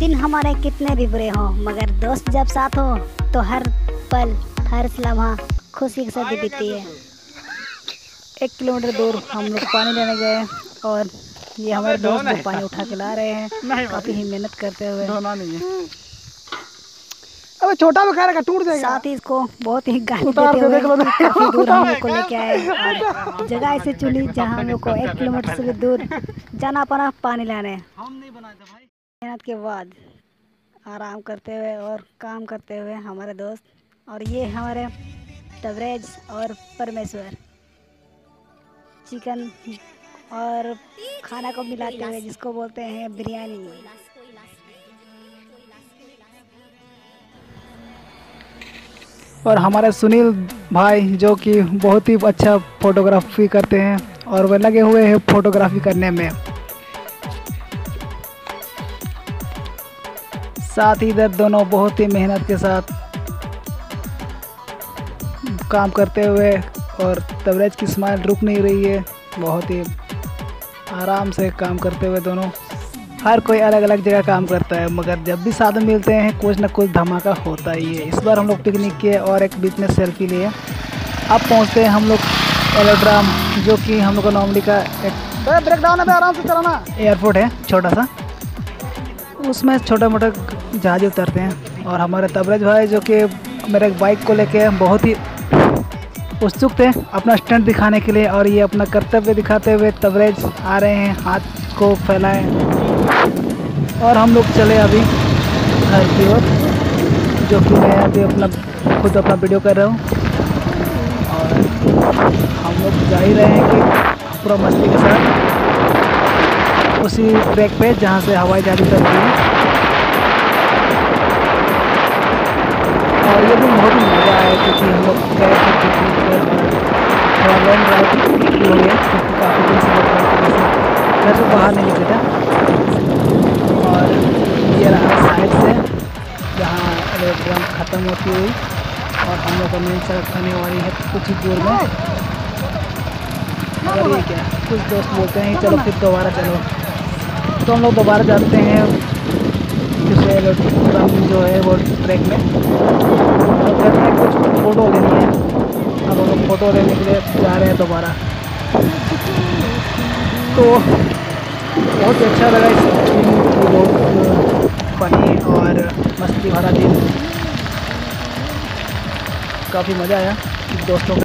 दिन हमारे कितने भी बुरे हों, मगर दोस्त जब साथ हो तो हर पल हर लम्हा खुशी के साथ बीतती है। 1 किलोमीटर दूर हम लोग पानी लेने गए और ये हमारे दोस्त जो पानी उठा के ला रहे हैं काफ़ी ही मेहनत करते हुए। अबे छोटा में खाएगा टूट जाएगा। साथ ही इसको बहुत ही गाली उतार देते दे, हुए देख लो। काफ़ी दूर हम लोग को लेके आए और जगह ऐसे चुनी जहाँ हम लोग को 1 किलोमीटर से भी दूर जाना पड़ा पानी लाने। हम नहीं बनाए थे भाई। मेहनत के बाद आराम करते हुए और काम करते हुए हमारे दोस्त, और ये हमारे तबरेज और परमेश्वर चिकन और खाना को मिलाते हुए जिसको बोलते हैं बिरयानी। और हमारे सुनील भाई जो कि बहुत ही अच्छा फोटोग्राफी करते हैं और वे लगे हुए हैं फोटोग्राफी करने में। साथ ही इधर दोनों बहुत ही मेहनत के साथ काम करते हुए, और तबरेज की स्माइल रुक नहीं रही है, बहुत ही आराम से काम करते हुए दोनों। हर कोई अलग अलग जगह काम करता है मगर जब भी साथ में मिलते हैं कुछ ना कुछ धमाका होता ही है। इस बार हम लोग पिकनिक किए और एक बीच में सेल्फी लिए। अब पहुंचते हैं हम लोग एरोड्राम, जो कि हम लोग का नॉर्मली का एक ब्रेक डाउन है, आराम से चलाना। एयरपोर्ट है छोटा सा, उसमें छोटा मोटा जहाज उतरते हैं। और हमारे तबरेज भाई जो कि मेरे बाइक को लेके बहुत ही उत्सुक थे अपना स्टंट दिखाने के लिए, और ये अपना कर्तव्य दिखाते हुए तबरेज आ रहे हैं, हाथ को फैलाएं। और हम लोग चले अभी घर की ओर, जो कि मैं अभी खुद अपना वीडियो कर रहा हूँ। और हम लोग जा ही रहे हैं कि पूरा मस्ती के साथ उसी ट्रैक पे जहाँ से हवाई जहाज उतरती है। और ये भी बहुत ही मज़ा आया क्योंकि हम लोग गए थे पिकनिक पर, थोड़ा लॉन्ग ड्राइव हो गया क्योंकि काफ़ी दिन से घर से बाहर नहीं निकले थे। और ये रहा साइड से जहाँ एरोड्रम ख़त्म होती हुई, और हम लोग का मेन सड़क आने वाली है कुछ ही दूर में। और ये क्या कुछ दोस्त बोलते हैं चलो फिर दोबारा चलो, तो हम लोग दोबारा जाते हैं दूसरे एरोड्रम जो है वो ट्रैक में। तो घर में कुछ फ़ोटो लेनी है, अब हम लोग फ़ोटो लेने के लिए जा रहे हैं दोबारा। तो बहुत ही अच्छा लगा इस दिन, बहुत फनी और मस्ती भरा दिन, काफ़ी मज़ा आया दोस्तों